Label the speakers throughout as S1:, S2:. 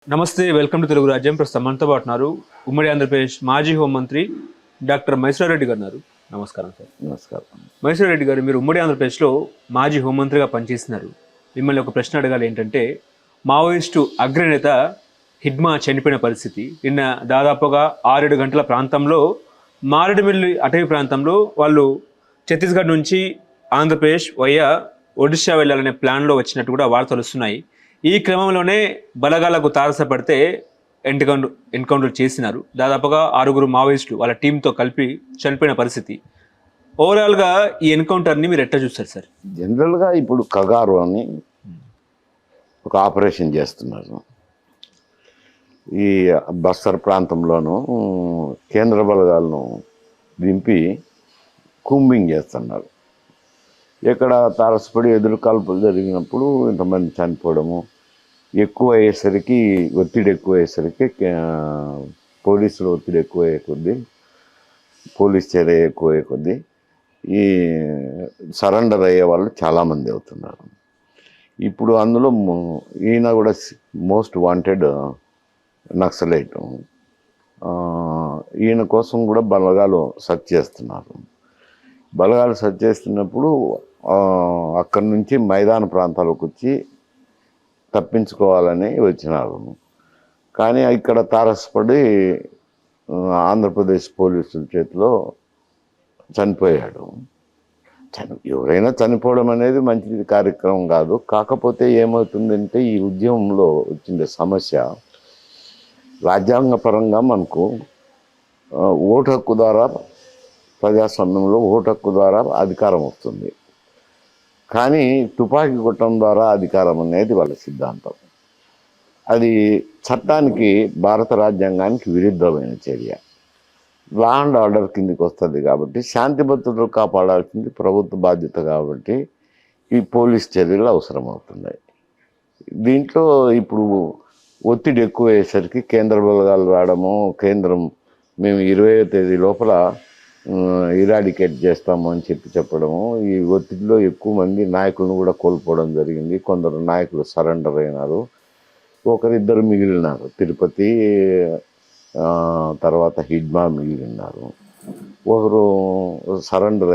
S1: నమస్తే, welcome to Telugu రాజ్యం. ప్రస్తుతం మనతో పాటు ఉన్నారు ఉమ్మడి ఆంధ్రప్రదేశ్ మాజీ హోంమంత్రి డాక్టర్ మహేశ్వరరెడ్డి గారు ఉన్నారు. నమస్కారం సార్.
S2: నమస్కారం.
S1: మహేశ్వరరెడ్డి గారు, మీరు ఉమ్మడి ఆంధ్రప్రదేశ్లో మాజీ హోంమంత్రిగా పనిచేస్తున్నారు. మిమ్మల్ని ఒక ప్రశ్న అడగాలి. ఏంటంటే, మావోయిస్టు అగ్రనేత హిడ్మా చనిపోయిన పరిస్థితి నిన్న దాదాపుగా 6-7 గంటల ప్రాంతంలో మారేడుమిల్లి అటవీ ప్రాంతంలో వాళ్ళు ఛత్తీస్గఢ్ నుంచి ఆంధ్రప్రదేశ్ వయ్యా ఒడిశా వెళ్ళాలనే ప్లాన్లో వచ్చినట్టు కూడా వార్తలు వస్తున్నాయి. ఈ క్రమంలోనే బలగాలకు తారసపడితే ఎన్కౌంటర్ చేసినారు. దాదాపుగా 6 మావోయిస్టులు వాళ్ళ టీంతో కలిపి చనిపోయిన పరిస్థితి. ఓవరాల్గా ఈ ఎన్కౌంటర్ని మీరు ఎట్లా చూస్తారు సార్?
S2: జనరల్గా ఇప్పుడు కగారు అని ఒక ఆపరేషన్ చేస్తున్నారు. ఈ బస్తర్ ప్రాంతంలోనూ కేంద్ర బలగాలను దింపి కూంబింగ్ చేస్తున్నారు. ఎక్కడ తారసపడి ఎదురు కాల్పులు జరిగినప్పుడు ఇంతమంది చనిపోవడము, ఒత్తిడి ఎక్కువ అయ్యేసరికి పోలీసులు ఒత్తిడి ఎక్కువ అయ్యే కొద్దీ, పోలీస్ చర్య ఎక్కువ అయ్యే కొద్దీ ఈ సరెండర్ అయ్యే వాళ్ళు చాలామంది అవుతున్నారు. ఇప్పుడు అందులో ఈయన కూడా మోస్ట్ వాంటెడ్ నక్సలైట్. ఈయన కోసం కూడా బలగాలు సెర్చ్ చేస్తున్నారు. బలగాలు సెర్చ్ చేస్తున్నప్పుడు అక్కడి నుంచి మైదాన ప్రాంతాలకు వచ్చి తప్పించుకోవాలని వచ్చినారు. కానీ ఇక్కడ తారసపడి ఆంధ్రప్రదేశ్ పోలీసుల చేతిలో చనిపోయాడు. ఎవరైనా చనిపోవడం అనేది మంచి కార్యక్రమం కాదు. కాకపోతే ఏమవుతుందంటే, ఈ ఉద్యమంలో వచ్చిండే సమస్య, రాజ్యాంగపరంగా మనకు ఓటు హక్కు ద్వారా, ప్రజాస్వామ్యంలో ఓటు హక్కు ద్వారా అధికారం వస్తుంది. కానీ తుపాకీ కొట్టడం ద్వారా అధికారం అనేది వాళ్ళ సిద్ధాంతం. అది చట్టానికి, భారత రాజ్యాంగానికి విరుద్ధమైన చర్య. లా అండ్ ఆర్డర్ కిందికి వస్తుంది కాబట్టి, శాంతి భద్రతలు కాపాడాల్సింది ప్రభుత్వ బాధ్యత కాబట్టి ఈ పోలీస్ చర్యలు అవసరమవుతున్నాయి. దీంట్లో ఇప్పుడు ఒత్తిడి ఎక్కువ అయ్యేసరికి కేంద్ర బలగాలు రావడము, కేంద్రం మేము 20వ తేదీ లోపల ఇరాడికేట్ చేస్తాము అని చెప్పడము, ఈ ఒత్తిడిలో ఎక్కువ మంది నాయకులను కూడా కోల్పోవడం జరిగింది. కొందరు నాయకులు సరెండర్ అయినారు, ఒకరిద్దరు మిగిలినారు. తిరుపతి తర్వాత హిడ్మా మిగిలినారు. ఒకరు సరెండర్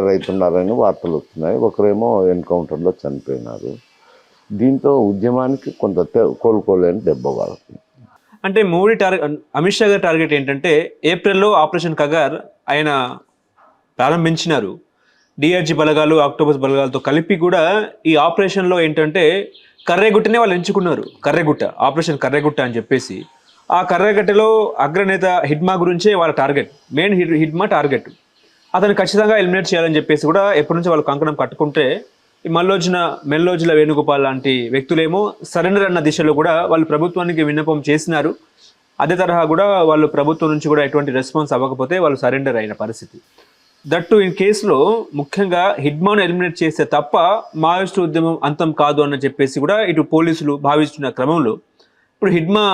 S2: అవుతున్నారని వార్తలు వస్తున్నాయి. ఒకరేమో ఎన్కౌంటర్లో చనిపోయినారు. దీంతో ఉద్యమానికి కొంత కోలుకోలేని దెబ్బ వాళ్ళకి.
S1: అంటే మోడీ అమిత్ షా గారి టార్గెట్ ఏంటంటే, ఏప్రిల్లో ఆపరేషన్ కగార్ ఆయన ప్రారంభించినారు. డిఆర్జీ బలగాలు, ఆక్టోబస్ బలగాలతో కలిపి కూడా ఈ ఆపరేషన్లో ఏంటంటే కర్రెగుట్టనే వాళ్ళు ఎంచుకున్నారు. ఆపరేషన్ కర్రెగుట్ట అని చెప్పేసి. ఆ కర్రెగుట్టలో అగ్రనేత హిడ్మా గురించే వాళ్ళ టార్గెట్, మెయిన్ హిడ్మా టార్గెట్. అతను ఖచ్చితంగా ఎలిమినేట్ చేయాలని చెప్పేసి కూడా ఎప్పటి నుంచి వాళ్ళు కంకణం కట్టుకుంటే, ఈ మెల్లోజుల వేణుగోపాల్ లాంటి వ్యక్తులేమో సరెండర్ అన్న దిశలో కూడా వాళ్ళు ప్రభుత్వానికి విన్నపం చేసినారు. అదే తరహా కూడా వాళ్ళు ప్రభుత్వం నుంచి కూడా ఎటువంటి రెస్పాన్స్ అవ్వకపోతే వాళ్ళు సరెండర్ అయిన పరిస్థితి. దట్టు ఈ కేసులో ముఖ్యంగా హిడ్మాను ఎలిమినేట్ చేస్తే తప్ప మావోయిస్టు ఉద్యమం అంతం కాదు అని చెప్పేసి కూడా ఇటు పోలీసులు భావిస్తున్న క్రమంలో ఇప్పుడు హిడ్మా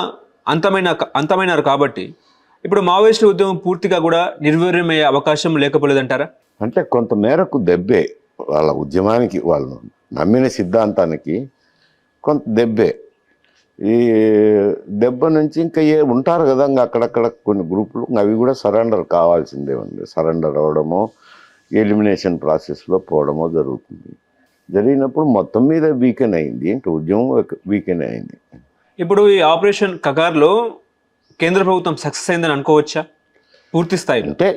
S1: అంతమైనారు కాబట్టి ఇప్పుడు మావోయిస్టు ఉద్యమం పూర్తిగా కూడా నిర్వీర్యమయ్యే అవకాశం లేకపోలేదంటారా?
S2: అంటే కొంత మేరకు దెబ్బే వాళ్ళ ఉద్యమానికి, వాళ్ళు నమ్మిన సిద్ధాంతానికి కొంత దెబ్బే. ఈ దెబ్బ నుంచి ఇంకా ఉంటారు కదా, ఇంకా అక్కడక్కడ కొన్ని గ్రూపులు, అవి కూడా సరెండర్ కావాల్సిందే ఉంది. సరెండర్ అవ్వడమో, ఎలిమినేషన్ ప్రాసెస్లో పోవడమో జరుగుతుంది. జరిగినప్పుడు మొత్తం మీద వీకెన్ అయింది, అంటే ఉద్యమం వీకెన్ అయింది.
S1: ఇప్పుడు ఈ ఆపరేషన్ కగార్లో కేంద్ర ప్రభుత్వం సక్సెస్ అయిందని అనుకోవచ్చా పూర్తి స్థాయిలో?
S2: అంటే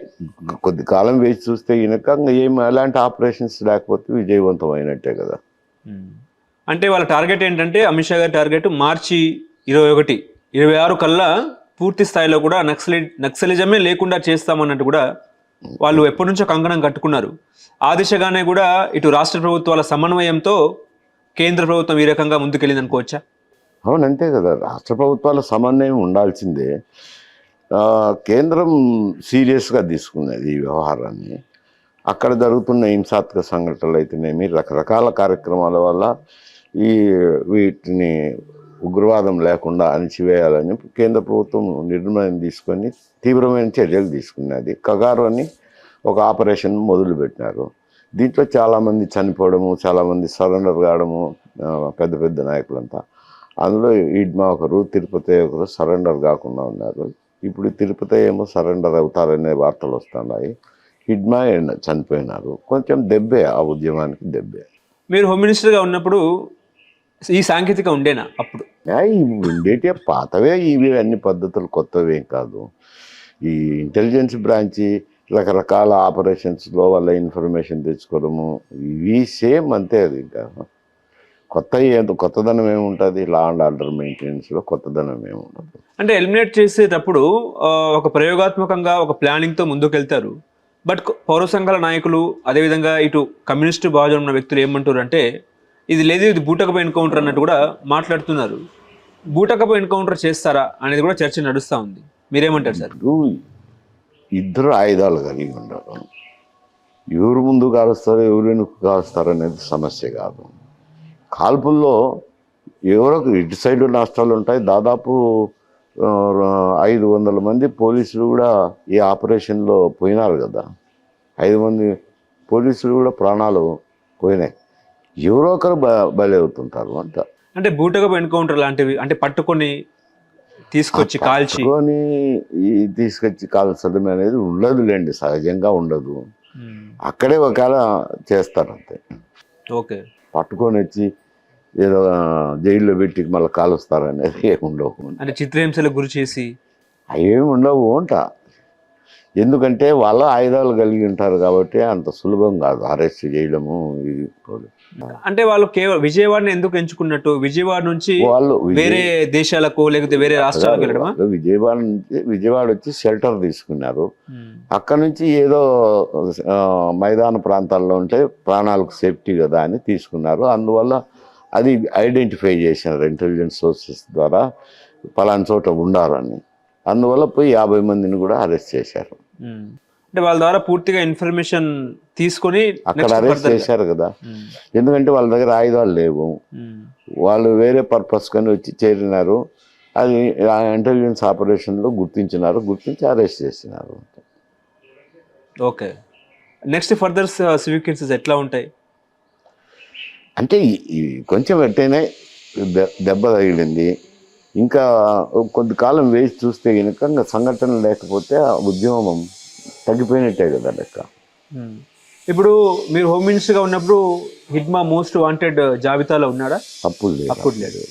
S2: కొద్ది కాలం వేసి చూస్తే కనుక ఎలాంటి ఆపరేషన్స్ లేకపోతే విజయవంతం అయినట్టే కదా.
S1: అంటే వాళ్ళ టార్గెట్ ఏంటంటే, అమిత్ షా గారి టార్గెట్ మార్చి 21, 26 కల్లా పూర్తి స్థాయిలో కూడా నక్సలిజమే లేకుండా చేస్తామన్నట్టు కూడా వాళ్ళు ఎప్పటి నుంచో కంకణం కట్టుకున్నారు. ఆ దిశగానే కూడా ఇటు రాష్ట్ర ప్రభుత్వాల సమన్వయంతో కేంద్ర ప్రభుత్వం ఈ రకంగా ముందుకెళ్ళింది అనుకోవచ్చా?
S2: అవును, అంతే కదా. రాష్ట్ర ప్రభుత్వాల సమన్వయం ఉండాల్సిందే. కేంద్రం సీరియస్గా తీసుకున్నది ఈ వ్యవహారాన్ని. అక్కడ జరుగుతున్న హింసాత్మక సంఘటనలు అయితేనేమి, రకరకాల కార్యక్రమాల వల్ల వీటిని ఉగ్రవాదం లేకుండా అణిచివేయాలని కేంద్ర ప్రభుత్వం నిర్ణయం తీసుకొని తీవ్రమైన చర్యలు తీసుకున్నది. కగారు అని ఒక ఆపరేషన్ మొదలుపెట్టినారు. దీంట్లో చాలామంది చనిపోవడము, చాలామంది సరెండర్ కావడము, పెద్ద పెద్ద నాయకులంతా. అందులో ఈడ్మా ఒకరు, తిరుపతి ఒకరు సరెండర్ కాకుండా ఉన్నారు. ఇప్పుడు తిరుపతి ఏమో సరెండర్ అవుతారనే వార్తలు వస్తున్నాయి. హిడ్మా చనిపోయినారు. కొంచెం దెబ్బే, ఆ ఉద్యమానికి దెబ్బే.
S1: మీరు హోమ్ మినిస్టర్గా ఉన్నప్పుడు ఈ సాంకేతిక ఉండేనా అప్పుడు?
S2: ఇవి ఉండేటే పాతవే, ఇవి అన్ని పద్ధతులు కొత్తవేం కాదు. ఈ ఇంటెలిజెన్స్ బ్రాంచి రకరకాల ఆపరేషన్స్లో వాళ్ళ ఇన్ఫర్మేషన్ తెచ్చుకోవడము, ఇవి సేమ్ అంతే. అది ఇంకా కొత్తదనం ఏముంటుంది? లా అండ్ ఆర్డర్ మెయింటెనెన్స్లో కొత్తదనం ఏముండదు.
S1: అంటే ఎలిమినేట్ చేసేటప్పుడు ఒక ప్రయోగాత్మకంగా ఒక ప్లానింగ్తో ముందుకెళ్తారు. బట్ పౌర సంఘాల నాయకులు, అదేవిధంగా ఇటు కమ్యూనిస్టు భావజనం ఉన్న వ్యక్తులు ఏమంటారు అంటే, ఇది లేదు, ఇది బూటకపు ఎన్కౌంటర్ అన్నట్టు కూడా మాట్లాడుతున్నారు. బూటకపు ఎన్కౌంటర్ చేస్తారా అనేది కూడా చర్చ నడుస్తూ ఉంది. మీరేమంటారు సార్?
S2: ఇప్పుడు ఇద్దరు ఆయుధాలు కలిగి ఉండరు. ఎవరు ముందు కాలుస్తారు, ఎవరు వెనుక కాలుస్తారు అనేది సమస్య కాదు. కాల్పుల్లో ఎవరో ఇటు సైడ్ నష్టాలు ఉంటాయి. దాదాపు 500 మంది పోలీసులు కూడా ఈ ఆపరేషన్లో పోయినారు కదా. 5 మంది పోలీసులు కూడా ప్రాణాలు పోయినాయి. ఎవరో ఒకరు బలి అవుతుంటారు అంట.
S1: అంటే బూటకపు ఎన్కౌంటర్ లాంటివి, అంటే పట్టుకొని తీసుకొచ్చి కాల్చి
S2: తీసుకొచ్చి కాల్చడం అనేది ఉండదులేండి, సహజంగా ఉండదు. అక్కడే ఒకవేళ చేస్తారు అంతే.
S1: ఓకే,
S2: పట్టుకొని వచ్చి ఏదో జైల్లో పెట్టి మళ్ళీ కాలుస్తారనేది ఏమి ఉండవు.
S1: అంటే చిత్రహింసలకు గురి చేసి
S2: అవేమి ఉండవు అంట. ఎందుకంటే వాళ్ళ ఆయుధాలు కలిగి ఉంటారు కాబట్టి అంత సులభం కాదు అరెస్ట్ చేయడము. ఇది
S1: అంటే వాళ్ళు కేవలం విజయవాడని ఎందుకు ఎంచుకున్నట్టు? విజయవాడ నుంచి
S2: వాళ్ళు
S1: వేరే దేశాలకు లేకపోతే వేరే రాష్ట్రాలకు వెళ్ళడమా?
S2: విజయవాడ వచ్చి షెల్టర్ తీసుకున్నారు. అక్కడ నుంచి ఏదో మైదాన ప్రాంతాల్లో ఉంటే ప్రాణాలకు సేఫ్టీ కదా అని తీసుకున్నారు. అందువల్ల అది ఐడెంటిఫై చేసినారు ఇంటెలిజెన్స్ సోర్సెస్ ద్వారా, పలానా చోట ఉండాలని. అందువల్ల పోయి 50 మందిని కూడా అరెస్ట్ చేశారు.
S1: అంటే వాళ్ళ ద్వారా పూర్తిగా ఇన్ఫర్మేషన్ తీసుకొని
S2: అక్కడ అరెస్ట్ చేశారు కదా. ఎందుకంటే వాళ్ళ దగ్గర ఆయుధాలు లేవు, వాళ్ళు వేరే పర్పస్ కానీ వచ్చి చేరినారు. అది ఇంటెలిజెన్స్ ఆపరేషన్లో గుర్తించి అరెస్ట్ చేసినారు.
S1: Okay, next further civic cases ఎట్లా ఉంటాయి?
S2: అంటే కొంచెం ఎట్టయినా దెబ్బ తగిలింది. ఇంకా కొద్ది కాలం వేసి చూస్తే కనుక సంఘటన లేకపోతే ఆ ఉద్యమం తగ్గిపోయినట్టే కదా లెక్క.
S1: ఇప్పుడు మీరు హోమ్ మినిస్టర్గా ఉన్నప్పుడు హిడ్మా మోస్ట్ వాంటెడ్ జాబితాలో ఉన్నాడా?
S2: అప్పుడు
S1: లేదు.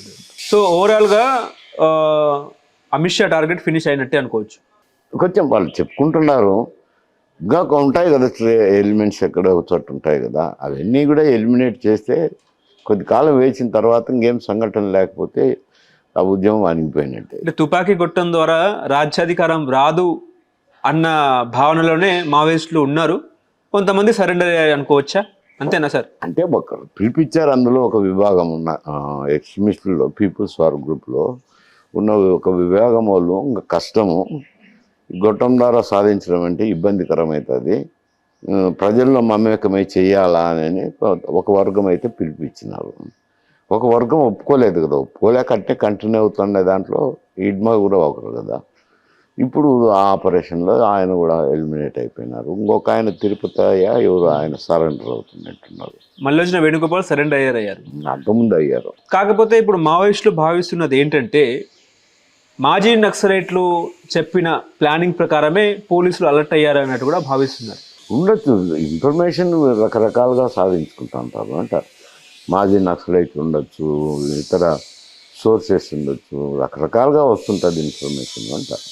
S1: సో ఓవరాల్గా అమిత్ షా టార్గెట్ ఫినిష్ అయినట్టే అనుకోవచ్చు.
S2: కొంచెం వాళ్ళు చెప్పుకుంటున్నారు, ఇంకా ఉంటాయి కదా ఎలిమెంట్స్, ఎక్కడ చోట ఉంటాయి కదా, అవన్నీ కూడా ఎలిమినేట్ చేస్తే కొద్ది కాలం వేసిన తర్వాత ఇంకేం సంఘటన లేకపోతే ఆ ఉద్యమం అణిగిపోయినట్టే.
S1: అంటే తుపాకీ కొట్టడం ద్వారా రాజ్యాధికారం రాదు అన్న భావనలోనే మావోయిస్టులు ఉన్నారు. కొంతమంది సరెండర్ అయ్యారు అనుకోవచ్చా? అంతేనా సార్?
S2: అంటే ఒకరు పిలిపించారు, అందులో ఒక విభాగం ఉన్న ఎక్స్ట్రీమిస్టుల్లో పీపుల్స్ వార్ గ్రూప్లో ఉన్న ఒక విభాగం వాళ్ళు ఇంకా కష్టము, గొట్టం ద్వారా సాధించడం అంటే ఇబ్బందికరం అవుతుంది, ప్రజల్లో మమేకమై చేయాలా అని ఒక వర్గం అయితే పిలిపించినారు. ఒక వర్గం ఒప్పుకోలేదు కదా, ఒప్పుకోలేక అంటే కంటిన్యూ అవుతుండే దాంట్లో ఈడ్మా కూడా ఒకరు కదా. ఇప్పుడు ఆ ఆపరేషన్లో ఆయన కూడా ఎలిమినేట్ అయిపోయినారు. ఇంకొక ఆయన తిరుపతి ఎవరు ఆయన సరెండర్ అవుతున్నట్టున్నారు.
S1: మల్లోజన వేణుగోపాల్ సరెండర్ అయ్యారు,
S2: అంతకుముందు అయ్యారు.
S1: కాకపోతే ఇప్పుడు మావోయిస్టులు భావిస్తున్నది ఏంటంటే, మాజీ నక్సలైట్లు చెప్పిన ప్లానింగ్ ప్రకారమే పోలీసులు అలర్ట్ అయ్యారు అన్నట్టు కూడా భావిస్తున్నారు.
S2: ఉండొచ్చు, ఇన్ఫర్మేషన్ రకరకాలుగా సాధించుకుంటూ ఉంటారు అంటారు. మాజీ నక్సలైట్లు ఉండొచ్చు, ఇతర సోర్సెస్ ఉండొచ్చు, రకరకాలుగా వస్తుంటుంది ఇన్ఫర్మేషన్ అంటారు.